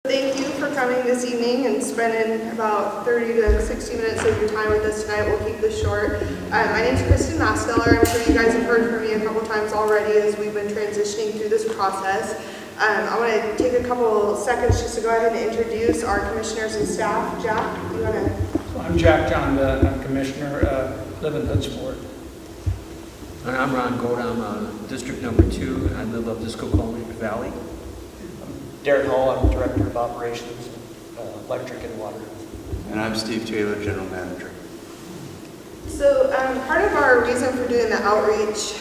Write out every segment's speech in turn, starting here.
Thank you for coming this evening and spending about 30 to 60 minutes of your time with us tonight. We'll keep this short. My name is Kristen Masteller. I'm sure you guys have heard from me a couple times already as we've been transitioning through this process. I want to take a couple seconds just to go ahead and introduce our commissioners and staff. Jack, you want to? I'm Jack John, I'm Commissioner, live in Hoodsport. And I'm Ron Gold, I'm District Number 2, I live up the Skokomish Valley. Derek Hall, I'm Director of Operations, Electric and Water. And I'm Steve Taylor, General Manager. So part of our reason for doing the outreach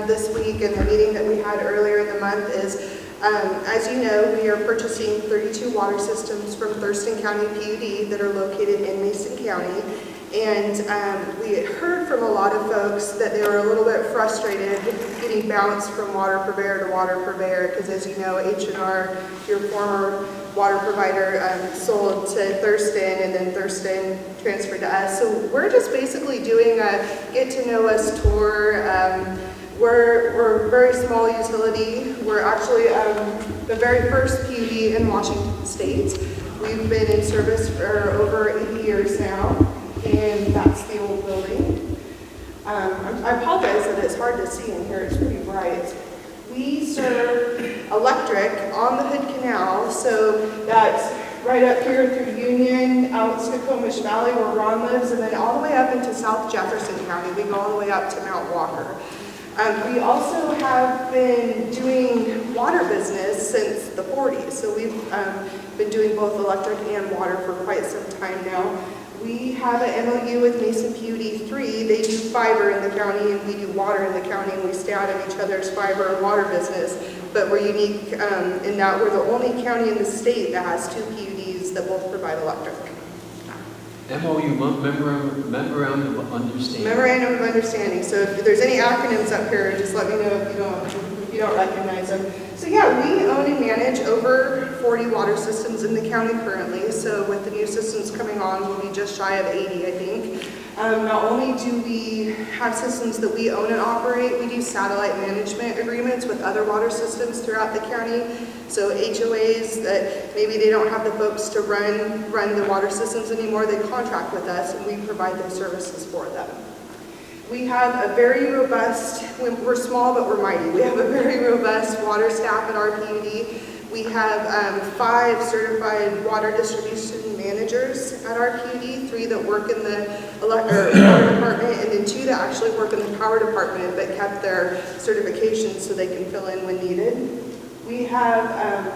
this week and the meeting that we had earlier in the month is, as you know, we are purchasing 32 water systems from Thurston County PUD that are located in Mason County. And we had heard from a lot of folks that they were a little bit frustrated getting bounced from water purveyor to water purveyor because, as you know, H&R, your former water provider, sold to Thurston, and then Thurston transferred to us. So we're just basically doing a get-to-know-us tour. We're a very small utility. We're actually the very first PUD in Washington State. We've been in service for over 80 years now. And that's the old building. I apologize that it's hard to see in here, it's pretty bright. We serve electric on the Hood Canal, so that's right up here through Union, out Skokomish Valley where Ron lives, and then all the way up into South Jefferson County. We go all the way up to Mount Walker. We also have been doing water business since the 40s, so we've been doing both electric and water for quite some time now. We have an MOU with Mason PUD 3. They do fiber in the county and we do water in the county, and we stay out of each other's fiber and water business. But we're unique in that we're the only county in the state that has 2 PUDs that both provide electric. MOU, Memorandum of Understanding. Memorandum of Understanding. So if there's any acronyms up here, just let me know if you don't recognize them. So yeah, we own and manage over 40 water systems in the county currently. So with the new systems coming on, we'll be just shy of 80, I think. Not only do we have systems that we own and operate, we do satellite management agreements with other water systems throughout the county. So HOAs that maybe they don't have the folks to run the water systems anymore, they contract with us and we provide those services for them. We have a very robust, we're small but we're mighty, we have a very robust water staff at our PUD. We have 5 certified water distribution managers at our PUD, 3 that work in the water department, and then 2 that actually work in the power department but kept their certifications so they can fill in when needed. We have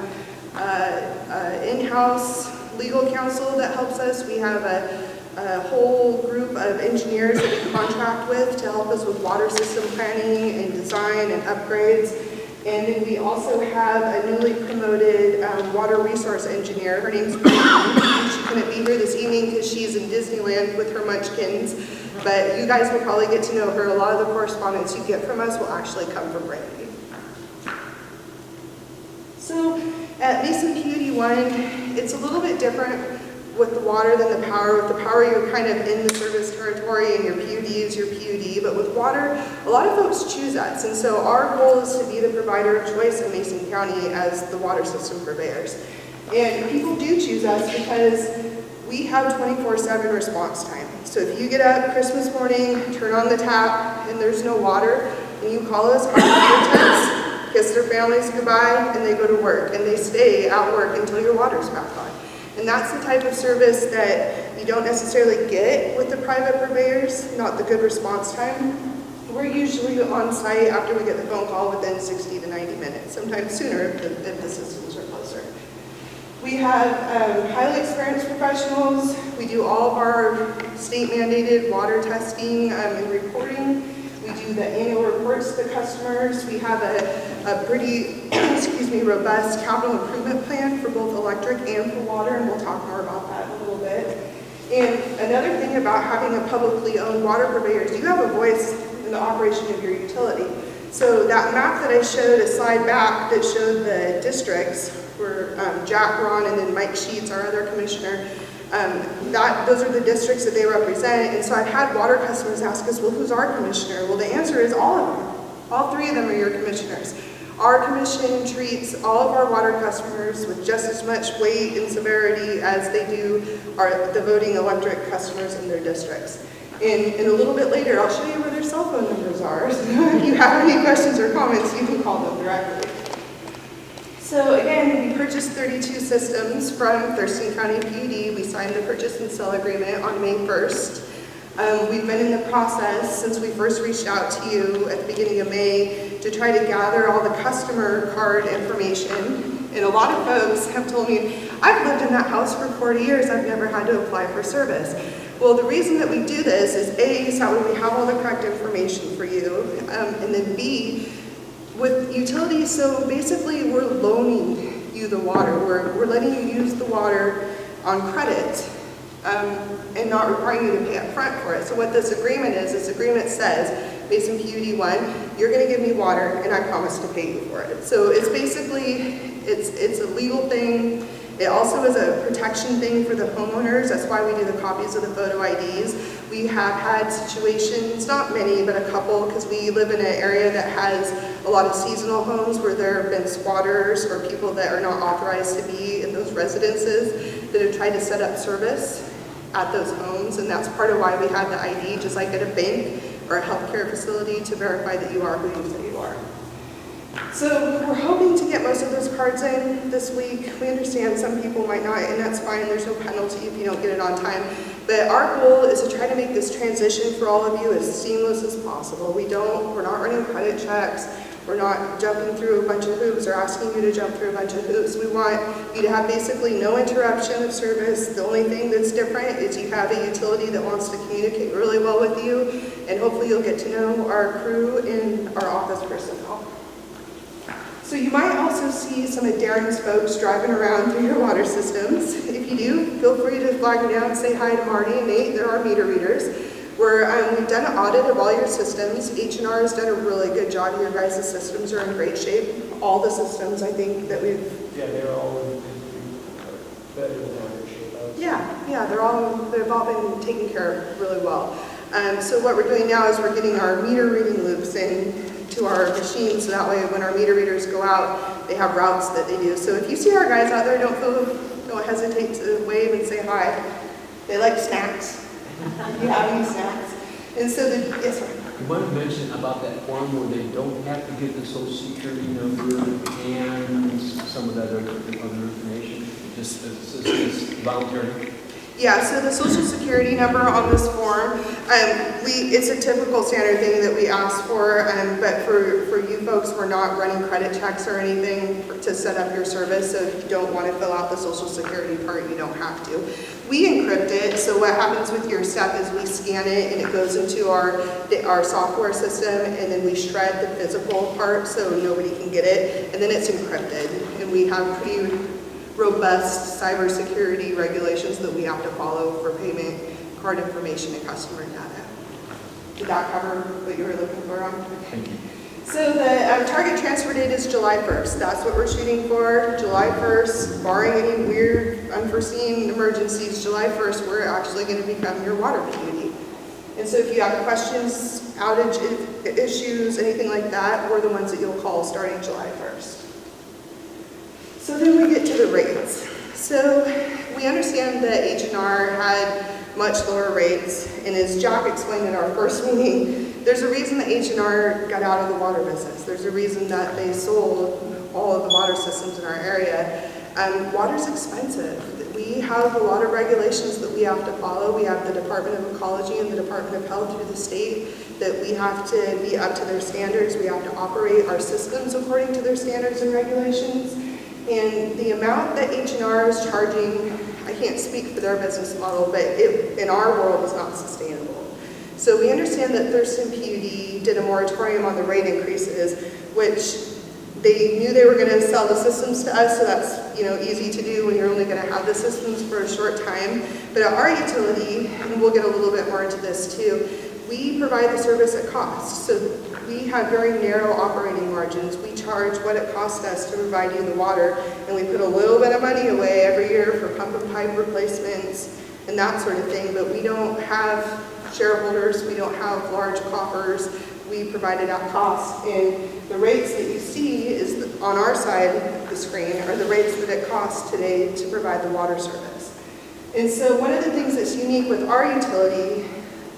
in-house legal counsel that helps us. We have a whole group of engineers that we contract with to help us with water system planning and design and upgrades. And then we also have a newly promoted water resource engineer. Her name's Brittany. She couldn't be here this evening because she's in Disneyland with her munchkins. But you guys will probably get to know her. A lot of the correspondence you get from us will actually come from Brittany. So at Mason PUD 1, it's a little bit different with the water than the power. With the power, you're kind of in the service territory and your PUD is your PUD. But with water, a lot of folks choose us. And so our goal is to be the provider of choice in Mason County as the water system purveyors. And people do choose us because we have 24/7 response time. So if you get up Christmas morning, turn on the tap, and there's no water, and you call us, our tenants kiss their families goodbye, and they go to work. And they stay at work until your water's back on. And that's the type of service that you don't necessarily get with the private purveyors, not the good response time. We're usually on site after we get the phone call within 60 to 90 minutes, sometimes sooner if the systems are closer. We have highly experienced professionals. We do all of our state mandated water testing and reporting. We do the annual reports to the customers. We have a pretty, robust capital improvement plan for both electric and for water, and we'll talk more about that in a little bit. And another thing about having a publicly owned water purveyor is you have a voice in the operation of your utility. So that map that I showed, a slide back that showed the districts, where Jack, Ron, and then Mike Sheets, our other commissioner, those are the districts that they represent. And so I've had water customers ask us, well, who's our commissioner? Well, the answer is all of them. All 3 of them are your commissioners. Our commission treats all of our water customers with just as much weight and severity as they do the voting electric customers in their districts. And a little bit later, I'll show you where their cell phone numbers are. So if you have any questions or comments, you can call them directly. So again, we purchased 32 systems from Thurston County PUD. We signed the purchase and sale agreement on May 1st. We've been in the process since we first reached out to you at the beginning of May to try to gather all the customer card information. And a lot of folks have told me, I've lived in that house for 40 years, I've never had to apply for service. Well, the reason that we do this is A, so that way we have all the correct information for you, and then B, with utilities, so basically we're loaning you the water. We're letting you use the water on credit and not requiring you to pay up front for it. So what this agreement is, this agreement says, based in PUD 1, you're going to give me water and I promise to pay you for it. So it's basically, it's a legal thing. It also is a protection thing for the homeowners. That's why we do the copies of the photo IDs. We have had situations, not many, but a couple, because we live in an area that has a lot of seasonal homes where there have been squatters or people that are not authorized to be in those residences that have tried to set up service at those homes. And that's part of why we have the ID, just like at a bank or a healthcare facility, to verify that you are who you say you are. So we're hoping to get most of those cards in this week. We understand some people might not, and that's fine. There's no penalty if you don't get it on time. But our goal is to try to make this transition for all of you as seamless as possible. We're not running credit checks. We're not jumping through a bunch of hoops or asking you to jump through a bunch of hoops. We want you to have basically no interruption of service. The only thing that's different is you have a utility that wants to communicate really well with you, and hopefully you'll get to know our crew and our office personnel. So you might also see some of Darren's folks driving around through your water systems. If you do, feel free to flag me down and say hi to Marty and Nate. They're our meter readers. We've done an audit of all your systems. H&R has done a really good job. Your guys' systems are in great shape. All the systems, I think, that we've... Yeah, they're all in better than average shape. Yeah, they've all been taken care of really well. So what we're doing now is we're getting our meter reading loops in to our machines, so that way when our meter readers go out, they have routes that they do. So if you see our guys out there, don't hesitate to wave and say hi. They like snacks. If you have any snacks. And so yes, sir. You want to mention about that form where they don't have to give the social security number and some of that other information, just it's voluntary? Yeah, so the social security number on this form, it's a typical standard thing that we ask for, but for you folks, we're not running credit checks or anything to set up your service, so if you don't want to fill out the social security part, you don't have to. We encrypt it, so what happens with your stuff is we scan it and it goes into our software system, and then we shred the physical part so nobody can get it, and then it's encrypted, and we have pretty robust cybersecurity regulations that we have to follow for payment, card information, and customer data. Did that cover what you were looking for? Thank you. So the target transfer date is July 1st. That's what we're shooting for. July 1st, barring any weird, unforeseen emergencies, July 1st, we're actually going to become your water PUD. And so if you have questions, outage issues, anything like that, we're the ones that you'll call starting July 1st. So then we get to the rates. So we understand that H&R had much lower rates, and as Jack explained in our first meeting, there's a reason that H&R got out of the water business. There's a reason that they sold all of the water systems in our area. Water's expensive. We have a lot of regulations that we have to follow. We have the Department of Ecology and the Department of Health through the state that we have to be up to their standards. We have to operate our systems according to their standards and regulations. And the amount that H&R is charging, I can't speak for their business model, but in our world is not sustainable. So we understand that Thurston PUD did a moratorium on the rate increases, which they knew they were going to sell the systems to us, so that's easy to do when you're only going to have the systems for a short time. But at our utility, and we'll get a little bit more into this too, we provide the service at cost. So we have very narrow operating margins. We charge what it costs us to provide you the water, and we put a little bit of money away every year for pump and pipe replacements and that sort of thing, but we don't have shareholders, we don't have large coffers. We provide it at cost, and the rates that you see is on our side of the screen are the rates that it costs today to provide the water service. And so one of the things that's unique with our utility,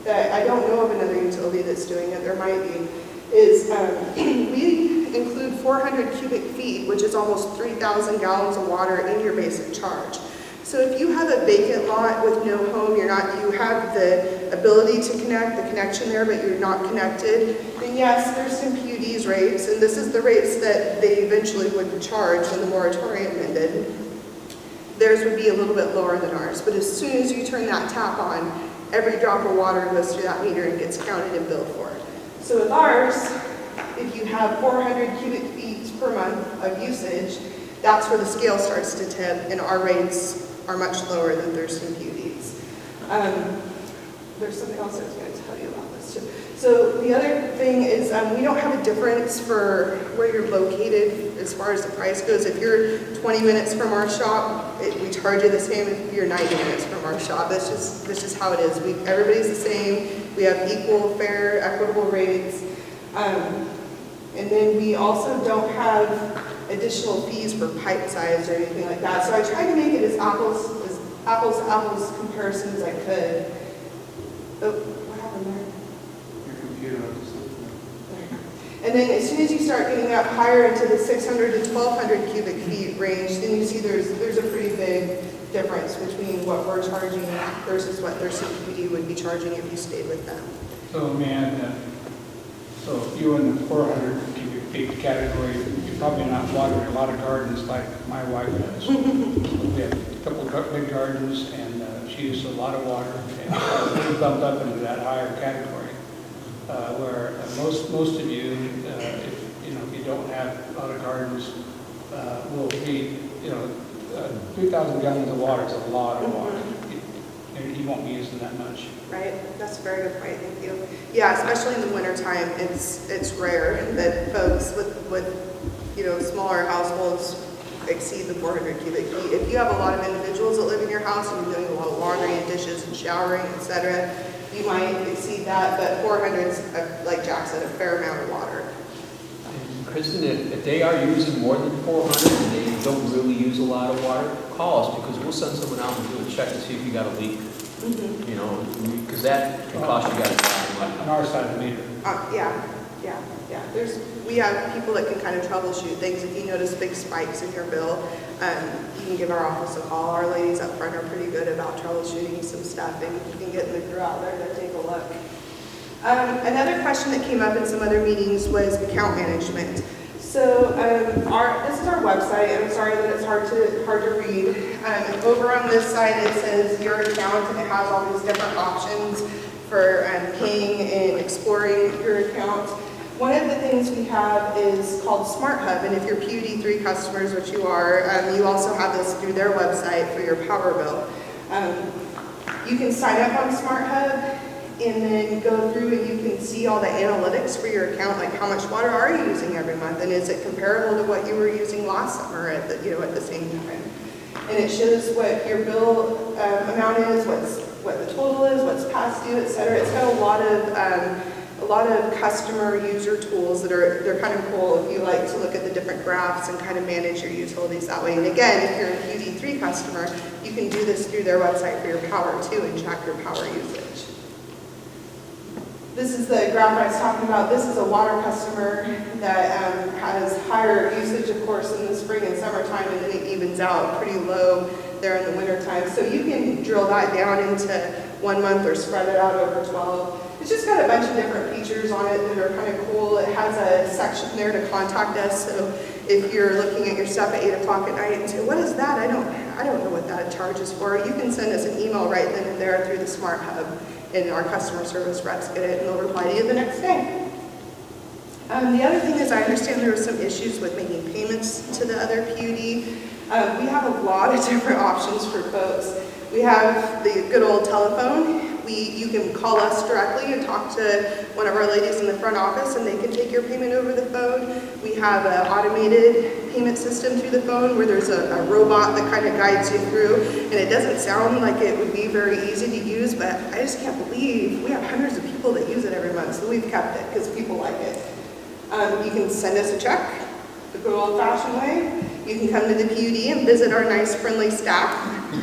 that I don't know of another utility that's doing it, there might be, is we include 400 cubic feet, which is almost 3,000 gallons of water in your basic charge. So if you have a vacant lot with no home, you have the ability to connect, the connection there, but you're not connected, then yes, there's some PUD's rates, and this is the rates that they eventually would charge when the moratorium ended. Theirs would be a little bit lower than ours, but as soon as you turn that tap on, every drop of water goes through that meter and gets counted and billed for. So with ours, if you have 400 cubic feet per month of usage, that's where the scale starts to tip, and our rates are much lower than Thurston PUD's. There's something else I was going to tell you about this too. So the other thing is we don't have a difference for where you're located as far as the price goes. If you're 20 minutes from our shop, we charge you the same if you're 90 minutes from our shop. That's just how it is. Everybody's the same. We have equal, fair, equitable rates. And then we also don't have additional fees for pipe size or anything like that. So I tried to make it as apples to apples comparison as I could. Oh, what happened there? Your computer. And then as soon as you start getting up higher into the 600 to 1,200 cubic feet range, then you see there's a pretty big difference between what we're charging versus what their CPD would be charging if you stayed with them. So, man, so if you're in the 400 cubic feet category, you're probably not watering a lot of gardens like my wife does. We have a couple of big gardens, and she uses a lot of water, and we bumped up into that higher category, where most of you, if you don't have a lot of gardens, will be, 3,000 gallons of water is a lot of water. You won't be using that much. Right, that's a very good point, thank you. Yeah, especially in the wintertime, it's rare that folks with smaller households exceed the 400 cubic feet. If you have a lot of individuals that live in your house and you're doing a lot of laundry and dishes and showering, etc., you might exceed that, but 400 is, like Jack said, a fair amount of water. And Kristen, if they are using more than 400 and they don't really use a lot of water, call us, because we'll send someone out and do a check to see if you got a leak. Because that can cost you guys a lot of money. On our side of the meter. Yeah. We have people that can kind of troubleshoot things. If you notice big spikes in your bill, you can give our office a call. Our ladies up front are pretty good about troubleshooting some stuff, and you can get the crew out there to take a look. Another question that came up in some other meetings was account management. So this is our website. I'm sorry that it's hard to read. Over on this side it says your account, and it has all these different options for paying and exploring your account. One of the things we have is called Smart Hub, and if you're PUD3 customers, which you are, you also have this through their website for your power bill. You can sign up on Smart Hub and then go through and you can see all the analytics for your account, like how much water are you using every month, and is it comparable to what you were using last summer at the same time. And it shows what your bill amount is, what the total is, what's past due, etc. It's got a lot of customer user tools they're kind of cool if you like to look at the different graphs and kind of manage your utilities that way. And again, if you're a PUD3 customer, you can do this through their website for your power too and track your power usage. This is the graph I was talking about. This is a water customer that has higher usage, of course, in the spring and summertime, and then it evens out pretty low there in the wintertime. So you can drill that down into 1 month or spread it out over 12. It's just got a bunch of different features on it that are kind of cool. It has a section there to contact us. So if you're looking at your stuff at 8 o'clock at night and say, what is that? I don't know what that charge is for. You can send us an email right then and there through the Smart Hub, and our customer service reps get it and they'll reply to you the next day. The other thing is, I understand there were some issues with making payments to the other PUD. We have a lot of different options for folks. We have the good old telephone. You can call us directly and talk to one of our ladies in the front office, and they can take your payment over the phone. We have an automated payment system through the phone where there's a robot that kind of guides you through, and it doesn't sound like it would be very easy to use, but I just can't believe we have hundreds of people that use it every month, so we've kept it because people like it. You can send us a check, The good old-fashioned way, you can come to the PUD and visit our nice, friendly staff.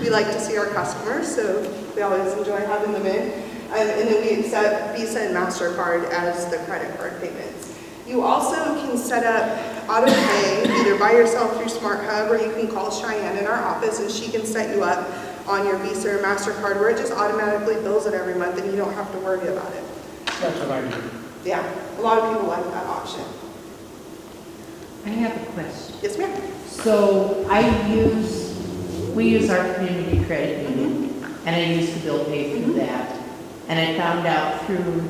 We like to see our customers, so we always enjoy having them in. And then we accept Visa and MasterCard as the credit card payments. You also can set up auto pay either by yourself through Smart Hub, or you can call Cheyenne in our office and she can set you up on your Visa or MasterCard, where it just automatically bills it every month and you don't have to worry about it. That's what I do. Yeah, a lot of people like that option. I have a question. Yes, ma'am. So we use our community credit union, and I use the bill pay through that. And I found out through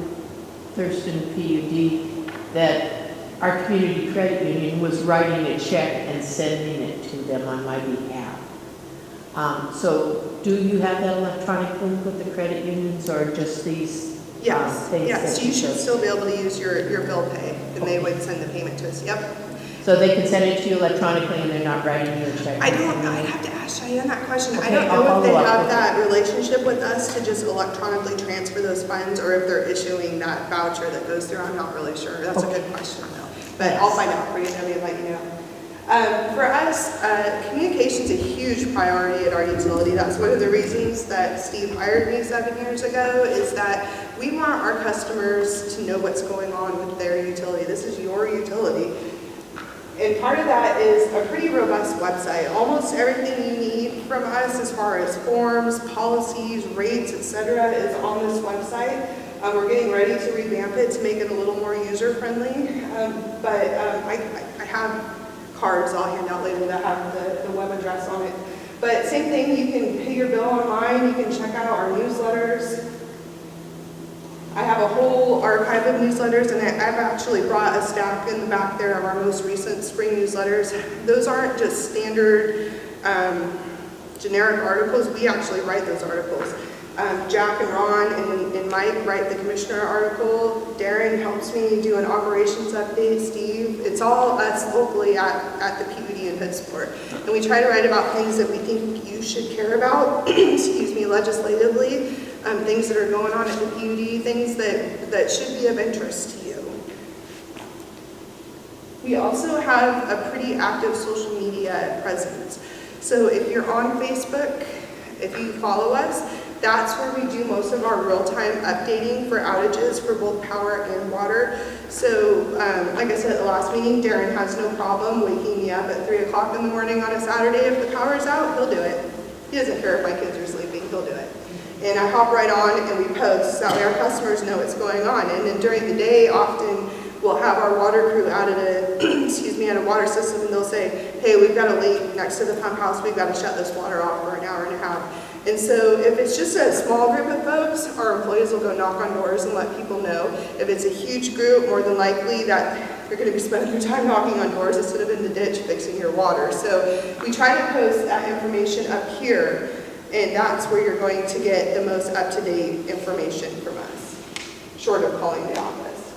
Thurston PUD that our community credit union was writing a check and sending it to them on my behalf. So do you have that electronically with the credit unions, or just these Yes, things? yes, that you should just- still be able to use your bill pay, and they would send the payment to us, yep. So they can send it to you electronically and they're not writing you a check? I'd have to ask Cheyenne that question. I Okay, don't I'll know if they follow up have with that relationship with us to just electronically transfer those funds, or if they're issuing that voucher that goes through. I'm not really sure. That's a good question though. But I'll find out for you, Debbie, and let you know. For us, communication is a huge priority at our utility. That's one of the reasons that Steve hired me 7 years ago, is that we want our customers to know what's going on with their utility. This is your utility. And part of that is a pretty robust website. Almost everything you need from us as far as forms, policies, rates, etc. is on this website. We're getting ready to revamp it to make it a little more user-friendly. I have cards I'll hand out later that have the web address on it. But same thing, you can pay your bill online, you can check out our newsletters. I have a whole archive of newsletters, and I've actually brought a stack in the back there of our most recent spring newsletters. Those aren't just standard generic articles. We actually write those articles. Jack and Ron and Mike write the commissioner article. Darren helps me do an operations update. Steve, it's all us locally at the PUD in Hoodsport. And we try to write about things that we think you should care about, excuse me, legislatively, things that are going on at the PUD, things that should be of interest to you. We also have a pretty active social media presence. So if you're on Facebook, if you follow us, that's where we do most of our real-time updating for outages for both power and water. So, like I said at the last meeting, Darren has no problem waking me up at 3 o'clock in the morning on a Saturday. If the power's out, he'll do it. He doesn't care if my kids are sleeping, he'll do it. And I hop right on and we post, so that way our customers know what's going on. And then during the day, often we'll have our water crew out at a water system, and they'll say, hey, we've got a leak next to the pump house, we've got to shut this water off for an hour and a half. And so if it's just a small group of folks, our employees will go knock on doors and let people know. If it's a huge group, more than likely that they're going to be spending their time knocking on doors instead of in the ditch fixing your water. So we try to post that information up here, and that's where you're going to get the most up-to-date information from us, short of calling the office.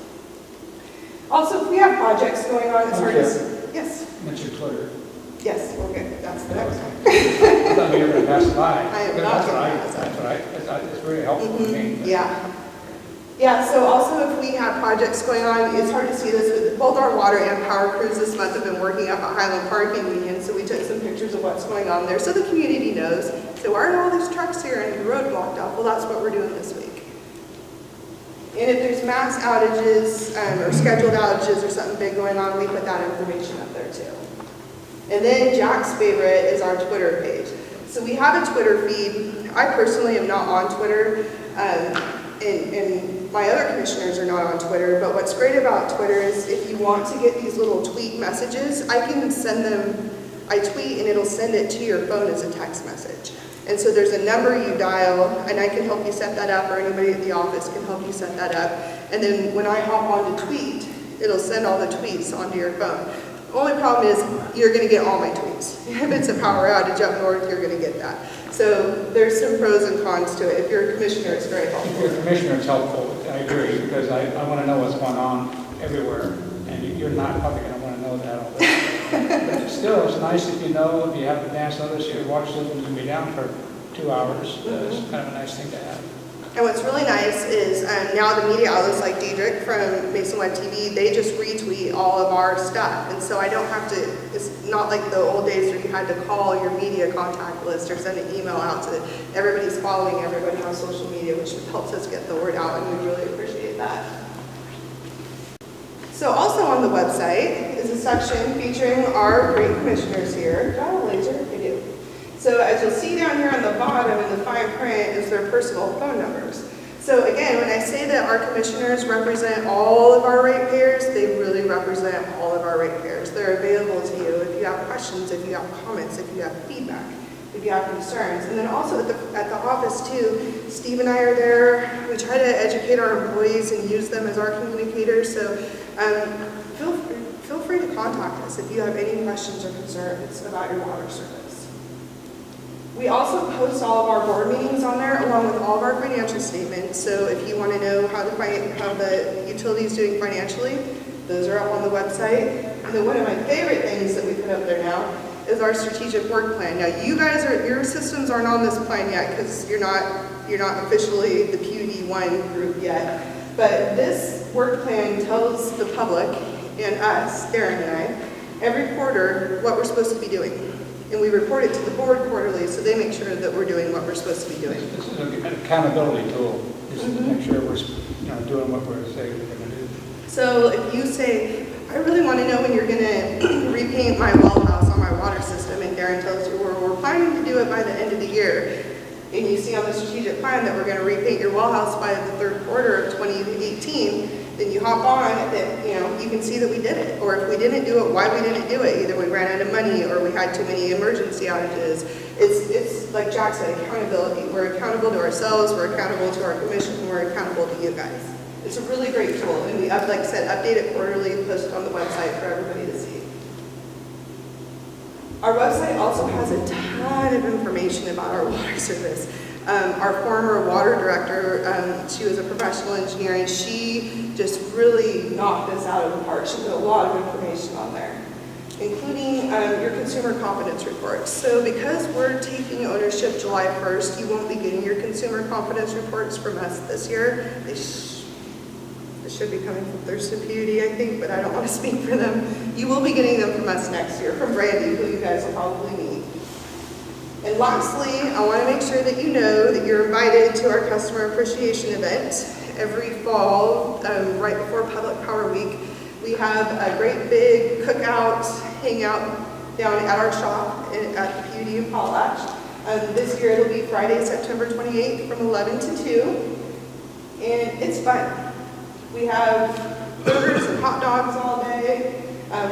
Also, if we have projects going on, it's hard to... Yes? Mention Twitter. Yes, okay, that's the next one. I thought you were going to pass it by. I am not going to pass it. It's very helpful to me. Yeah. Yeah, so also if we have projects going on, it's hard to see this, but both our water and power crews this month have been working up at Highland Park in Union, so we took some pictures of what's going on there so the community knows. So why are all these trucks here and the road blocked off? Well, that's what we're doing this week. And if there's mass outages or scheduled outages or something big going on, we put that information up there too. And then Jack's favorite is our Twitter page. So we have a Twitter feed. I personally am not on Twitter, and my other commissioners are not on Twitter, but what's great about Twitter is if you want to get these little tweet messages, I can send them, I tweet and it'll send it to your phone as a text message. And so there's a number you dial, and I can help you set that up, or anybody at the office can help you set that up. And then when I hop on to tweet, it'll send all the tweets onto your phone. The only problem is you're going to get all my tweets. If it's a power outage up north, you're going to get that. So there's some pros and cons to it. If you're a commissioner, it's very If helpful. you're a commissioner, it's helpful. I agree, because I want to know what's going on everywhere, and you're not probably going to want to know that all the time. But still, it's nice if you know, if you have advance notice, your water system's going to be down for 2 hours. It's kind of a nice thing to have. And what's really nice is now the media outlets like Diedrich from Mason Web TV, they just retweet all of our stuff. And so I don't have to, it's not like the old days where you had to call your media contact list or send an email out to everybody's following everybody on social media, which helps us get the word out, and we really appreciate that. So also on the website is a section featuring our great commissioners here. Do I have a laser? I do. So as you'll see down here on the bottom in the fine print is their personal phone numbers. So again, when I say that our commissioners represent all of our ratepayers, they really represent all of our ratepayers. They're available to you if you have questions, if you have comments, if you have feedback, if you have concerns. And then also at the office too, Steve and I are there. We try to educate our employees and use them as our communicators. So feel free to contact us if you have any questions or concerns about your water service. We also post all of our board meetings on there along with all of our financial statements. So if you want to know how the utility is doing financially, those are up on the website. And then one of my favorite things that we put up there now is our strategic work plan. Now you guys your systems aren't on this plan yet because you're not officially the PUD 1 group yet. But this work plan tells the public and us, Darren and I, every quarter what we're supposed to be doing. And we report it to the board quarterly, so they make sure that we're doing what we're supposed to be doing. This is an accountability tool, just to make sure we're doing what we're saying we're going to do. So if you say, I really want to know when you're going to repaint my well house on my water system, and Darren tells you, we're planning to do it by the end of the year, and you see on the strategic plan that we're going to repaint your well house by the third quarter of 2018, then you hop on, that you can see that we did it. Or if we didn't do it, why we didn't do it. Either we ran out of money or we had too many emergency outages. It's like Jack said, accountability. We're accountable to ourselves, we're accountable to our commission, and we're accountable to you guys. It's a really great tool, and we, like I said, update it quarterly, post it on the website for everybody to see. Our website also has a ton of information about our water service. Our former water director, she was a professional engineer, and she just really knocked this out of the park. She put a lot of information on there, including your consumer confidence reports. So because we're taking ownership July 1st, you won't be getting your consumer confidence reports from us this year. They should be coming from Thurston PUD, I think, but I don't want to speak for them. You will be getting them from us next year, from Brandy, who you guys will probably meet. And lastly, I want to make sure that you know that you're invited to our customer appreciation event every fall, right before Public Power Week. We have a great big cookout, hangout down at our shop at the PUD in Potlatch. This year it'll be Friday, September 28th from 11 to 2, and it's fun. We have burgers and hot dogs all day.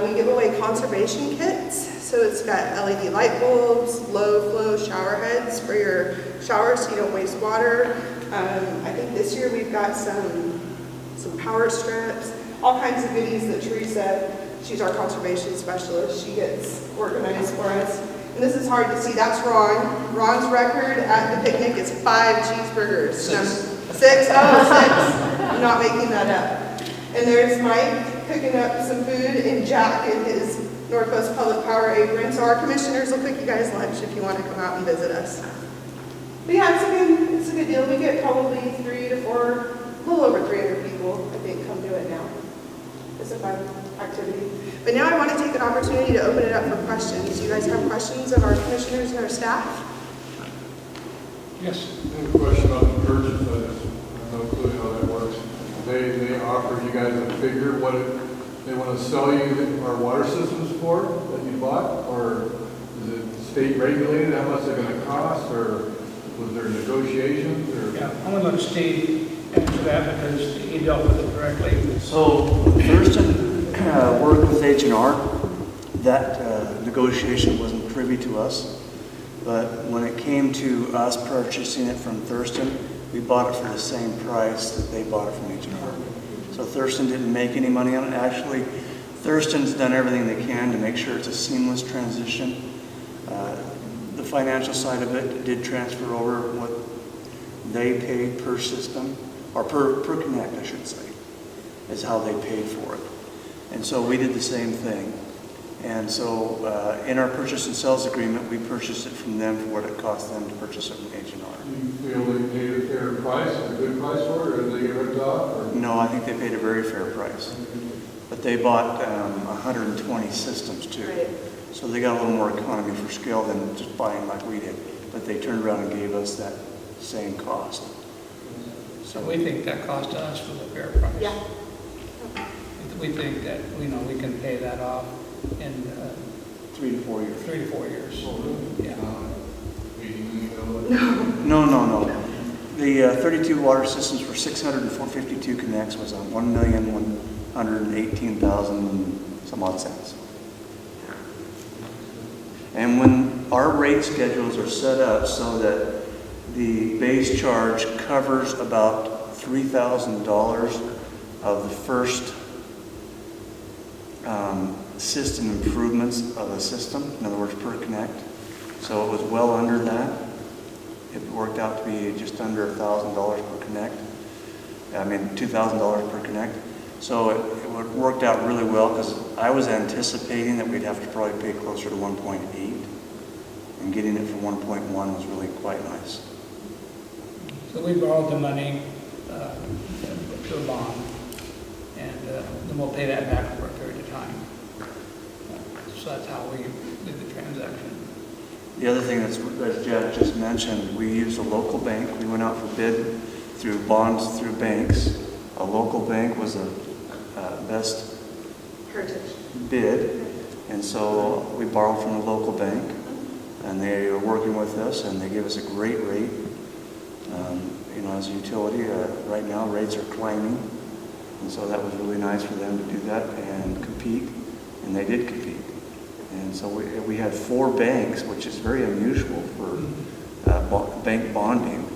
We give away conservation kits. So it's got LED light bulbs, low flow shower heads for your shower so you don't waste water. I think this year we've got some power strips, all kinds of goodies that Teresa, she's our conservation specialist, she gets organized for us. And this is hard to see, that's Ron. Ron's record at the picnic is 5 cheeseburgers. 6? I'm not making that up. And there's Mike cooking up some food, and Jack in his Northwest Public Power apron. So our commissioners will cook you guys lunch if you want to come out and visit us. But yeah, it's a good deal. We get probably 3 to 4, a little over 300 people, I think, come do it now. It's a fun activity. But now I want to take an opportunity to open it up for questions. Do you guys have questions of our commissioners and our staff? Yes. I have a question on the purchase. I have no clue how that works. They offer you guys a figure what they want to sell you our water systems for that you bought, or is it state regulated? How much they're going to cost, or was there negotiations? Or? Yeah, I'm going to let Steve answer that because he dealt with it directly. So Thurston worked with H&R. That negotiation wasn't privy to us. But when it came to us purchasing it from Thurston, we bought it for the same price that they bought it from H&R. So Thurston didn't make any money on it. Actually, Thurston's done everything they can to make sure it's a seamless transition. The financial side of it did transfer over what they paid per system, or per connect, I should say, is how they paid for it. And so we did the same thing. And so in our purchase and sales agreement, we purchased it from them for what it cost them to purchase it from H&R. You feel they paid a fair price, a good price for it, or did they get ripped off? Or? No, I think they paid a very fair price. But they bought 120 systems too. Right. So they got a little more economy for scale than just buying like we did. But they turned around and gave us that same cost. So we think that cost us was a fair price. Yeah. We think that, we can pay that off in 3 to 4 years. 3 to 4 years. Yeah. No. The 32 water systems for 600 and 452 connects was on 1,118,000 some odd cents. And when our rate schedules are set up so that the base charge covers about $3,000 of the first system improvements of the system, in other words, per connect. So it was well under that. It worked out to be just under $1,000 per connect. I mean, $2,000 per connect. So it worked out really well because I was anticipating that we'd have to probably pay closer to 1.8, and getting it for 1.1 was really quite nice. So we borrowed the money to a bond, and then we'll pay that back over a period of time. So that's how we did the transaction. The other thing that Jeff just mentioned, we used a local bank. We went out for bid through bonds through banks. A local bank was the best Heritage. bid, and so we borrowed from a local bank, and they were working with us, and they gave us a great rate. As a utility, right now rates are climbing, and so that was really nice for them to do that and compete, and they did compete. And so we had 4 banks, which is very unusual for bank bonding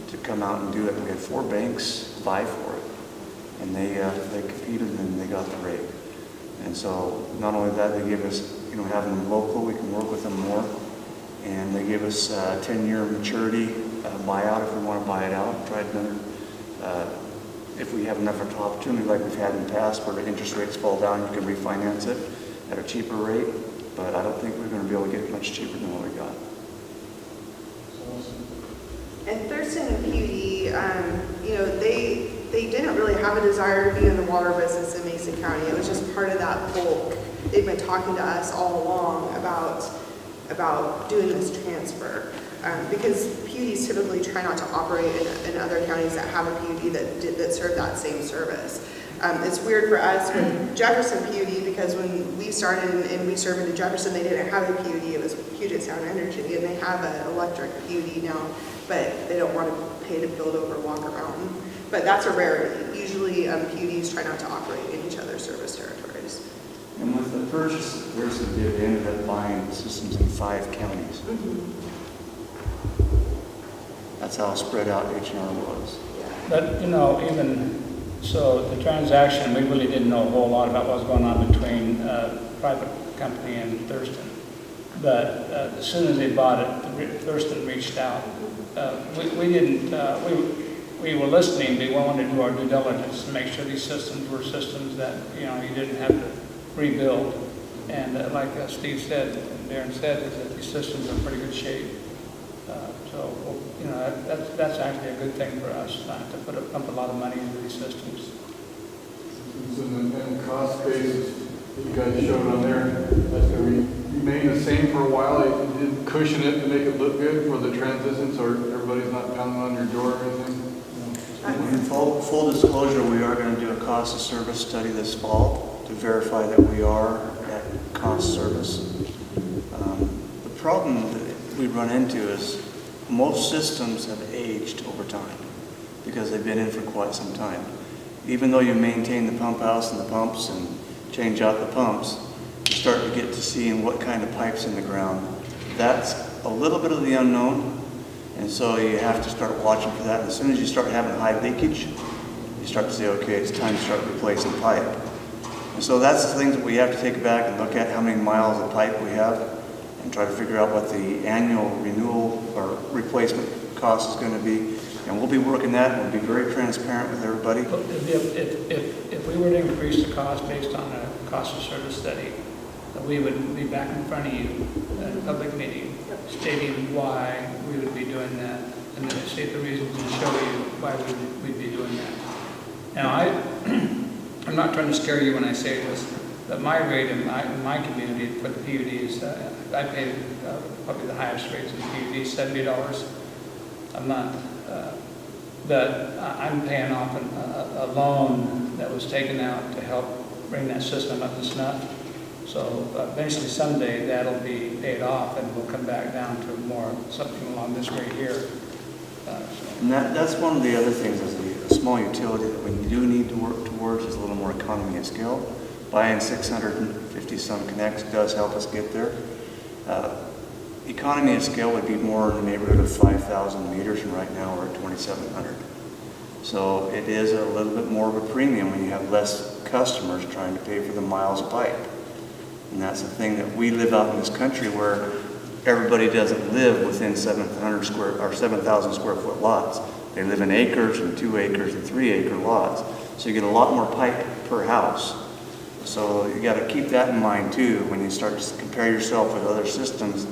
to come out and do it. We had 4 banks vie for it, and they competed and they got the rate. And so not only that, they gave us, having them local, we can work with them more, and they gave us a 10-year maturity buyout if we want to buy it out. Tried another, if we have enough of an opportunity like we've had in the past where the interest rates fall down, you can refinance it at a cheaper rate. But I don't think we're going to be able to get much cheaper than what we got. And Thurston and PUD, they didn't really have a desire to be in the water business in Mason County. It was just part of that bulk. They've been talking to us all along about doing this transfer. Because PUDs typically try not to operate in other counties that have a PUD that serve that same service. It's weird for us with Jefferson PUD because when we started and we served into Jefferson, they didn't have a PUD. It was Puget Sound Energy, and they have an electric PUD now, but they don't want to pay to build over Walker Mountain. But that's a rarity. Usually PUDs try not to operate in each other's service territories. And with the purchase that Thurston did, they ended up buying systems in 5 counties. That's how spread out H&R was. But, even so, the transaction, we really didn't know a whole lot about what was going on between private company and Thurston. But as soon as they bought it, Thurston reached out. We were listening, but we wanted to do our due diligence to make sure these systems were systems that, you didn't have to rebuild. And like Steve said, and Darren said, is that these systems are in pretty good shape. That's actually a good thing for us, not to pump a lot of money into these systems. And the cost basis that you guys showed on there, that's going to remain the same for a while. You didn't cushion it to make it look good for the transition, so everybody's not pounding on your door or anything? In full disclosure, we are going to do a cost of service study this fall to verify that we are at cost service. The problem that we run into is most systems have aged over time because they've been in for quite some time. Even though you maintain the pump house and the pumps and change out the pumps, you start to get to seeing what kind of pipes in the ground. That's a little bit of the unknown, and so you have to start watching for that. And as soon as you start having high leakage, you start to say, okay, it's time to start replacing pipe. And so that's the things that we have to take back and look at how many miles of pipe we have and try to figure out what the annual renewal or replacement cost is going to be. And we'll be working that, and we'll be very transparent with everybody. If we were to increase the cost based on a cost of service study, that we would be back in front of you at a public meeting stating why we would be doing that, and then state the reasons and show you why we'd be doing that. Now, I'm not trying to scare you when I say this, but my rate in my community for the PUD is, I pay probably the highest rates in the PUD, $70 a month. But I'm paying off a loan that was taken out to help bring that system up to snuff. So eventually someday that'll be paid off and we'll come back down to more, something along this rate here. And that's one of the other things as a small utility that we do need to work towards is a little more economy of scale. Buying 650 some connects does help us get there. Economy of scale would be more in the neighborhood of 5,000 meters, and right now we're at 2,700. So it is a little bit more of a premium when you have less customers trying to pay for the miles of pipe. And that's the thing that we live out in this country where everybody doesn't live within 7,000 square foot lots. They live in acres and 2 acres and 3 acre lots. So you get a lot more pipe per house. So you got to keep that in mind too when you start to compare yourself with other systems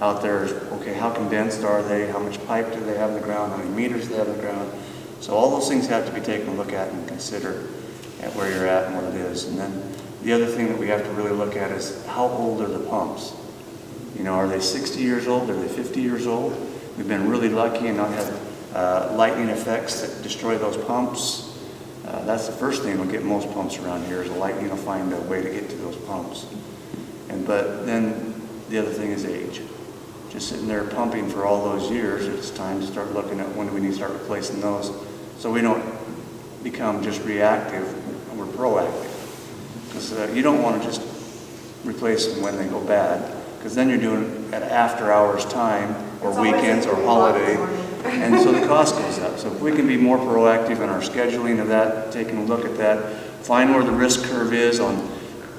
out there. Okay, how condensed are they? How much pipe do they have in the ground? How many meters do they have in the ground? So all those things have to be taken a look at and consider at where you're at and what it is. And then the other thing that we have to really look at is how old are the pumps? You know, are they 60 years old? Are they 50 years old? We've been really lucky and not had lightning effects that destroy those pumps. That's the first thing we'll get most pumps around here is lightning will find a way to get to those pumps. But then the other thing is age. Just sitting there pumping for all those years, it's time to start looking at when do we need to start replacing those so we don't become just reactive and we're proactive. Because you don't want to just replace them when they go bad, because then you're doing it at after hours time or weekends or holiday, and so the cost goes up. So if we can be more proactive in our scheduling of that, taking a look at that, find where the risk curve is on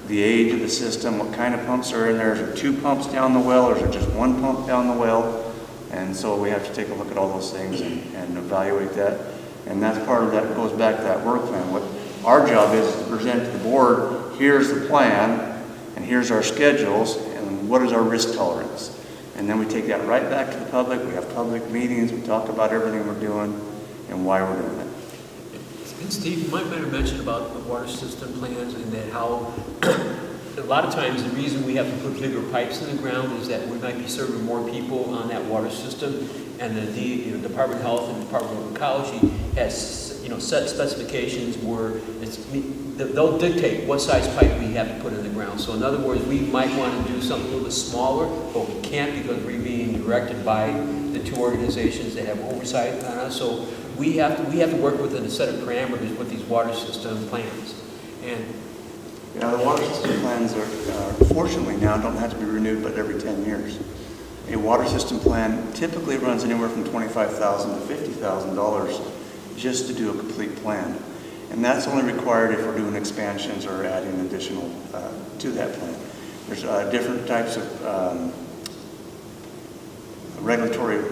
the age of the system, what kind of pumps are in there. Is there 2 pumps down the well, or is there just 1 pump down the well? And so we have to take a look at all those things and evaluate that. And that's part of that, goes back to that work plan. What our job is to present to the board, here's the plan, and here's our schedules, and what is our risk tolerance. And then we take that right back to the public. We have public meetings, we talk about everything we're doing and why we're doing it. And Steve, you might have mentioned about the water system plans and that how a lot of times the reason we have to put bigger pipes in the ground is that we might be serving more people on that water system, and the Department of Health and Department of Ecology has set specifications where they'll dictate what size pipe we have to put in the ground. So in other words, we might want to do something a little bit smaller, but we can't because we're being directed by the 2 organizations that have oversight on us. So we have to work within a set of parameters with these water system plans. And the water system plans are fortunately now don't have to be renewed but every 10 years. A water system plan typically runs anywhere from $25,000 to $50,000 just to do a complete plan. And that's only required if we're doing expansions or adding additional to that plan. There's different types of regulatory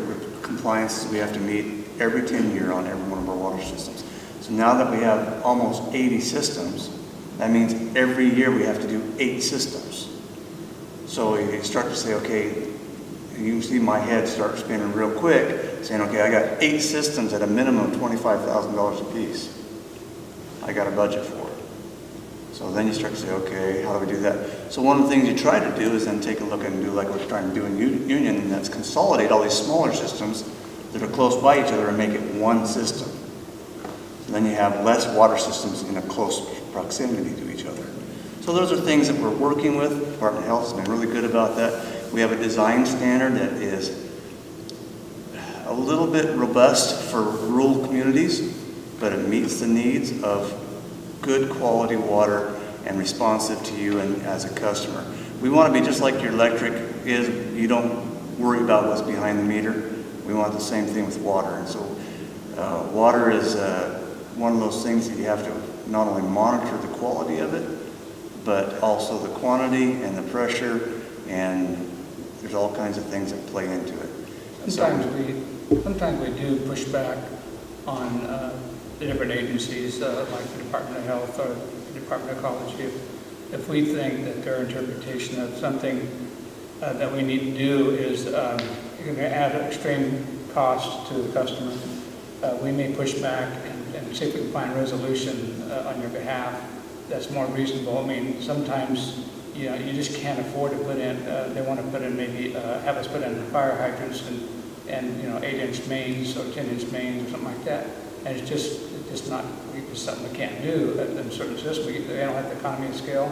compliances we have to meet every 10 years on every one of our water systems. So now that we have almost 80 systems, that means every year we have to do 8 systems. So you start to say, okay, you can see my head start spinning real quick, saying, okay, I got 8 systems at a minimum of $25,000 a piece. I got a budget for it. So then you start to say, okay, how do we do that? So one of the things you try to do is then take a look and do like we're trying to do in Union, and that's consolidate all these smaller systems that are close by each other and make it one system. So then you have less water systems in a close proximity to each other. So those are things that we're working with. The Department of Health has been really good about that. We have a design standard that is a little bit robust for rural communities, but it meets the needs of good quality water and responsive to you and as a customer. We want to be just like your electric is. You don't worry about what's behind the meter. We want the same thing with water. And so water is one of those things that you have to not only monitor the quality of it, but also the quantity and the pressure, and there's all kinds of things that play into it. Sometimes we do push back on the different agencies like the Department of Health or the Department of Ecology. if we think that their interpretation of something that we need to do is going to add extreme cost to the customer, we may push back and see if we can find resolution on your behalf that's more reasonable. I mean, sometimes, you know, you just can't afford to put in, they want to put in maybe, have us put in fire hydrants and you know, 8-inch mains or 10-inch mains or something like that. And it's just not, it's something we can't do in certain systems. They don't have the economy of scale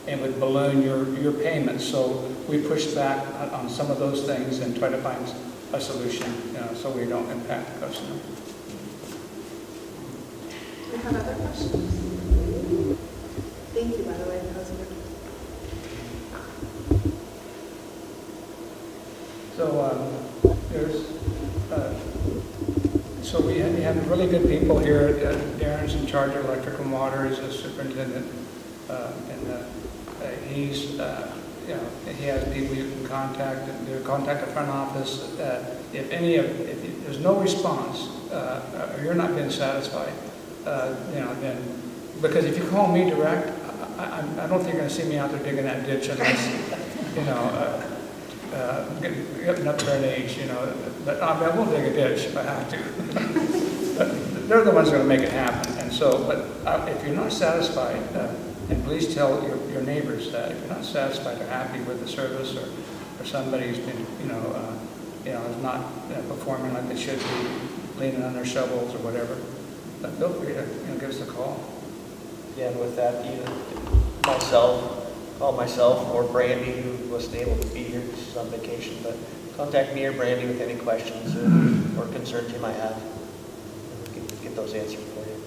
and would balloon your payments. So we push back on some of those things and try to find a solution, you know, so we don't impact the customer. Do we have other questions? Thank you, by the way. That was good. So so we have really good people here. Darren's in charge of electrical and water. He's a superintendent, and he's you know, he has people you can contact. And contact the front office. If there's no response or you're not being satisfied, you know, then because if you call me direct, I don't think you're going to see me out there digging that ditch unless, you know, getting up there in age, you know. But I will dig a ditch if I have to. But they're the ones that are going to make it happen. And so, but if you're not satisfied, and please tell your neighbors that if you're not satisfied or happy with the service or somebody's been, you know, is not performing like they should be, leaning on their shovels or whatever, feel free to give us a call. Yeah, and with that, either myself or Brandy, who wasn't able to be here, she's on vacation, but contact me or Brandy with any questions or concerns you might have. We can get those answered for you.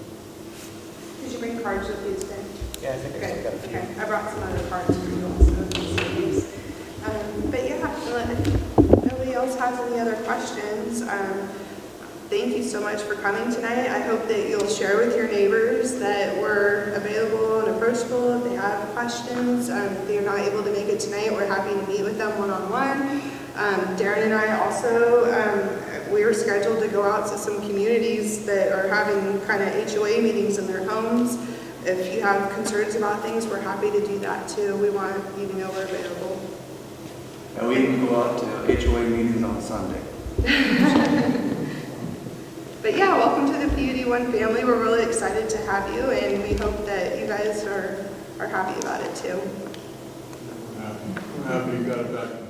Did you bring cards with you today? Yeah, I think I still got a few. Okay, I brought some other cards for you also. But yeah, if nobody else has any other questions, thank you so much for coming tonight. I hope that you'll share with your neighbors that we're available and approachable if they have questions. If they're not able to make it tonight, we're happy to meet with them one-on-one. Darren and I also, we were scheduled to go out to some communities that are having kind of HOA meetings in their homes. If you have concerns about things, we're happy to do that too. We want you to know we're available. And we even go out to HOA meetings on Sunday. But yeah, welcome to the PUD1 family. We're really excited to have you, and we hope that you guys are happy about it too. We're happy you got it back.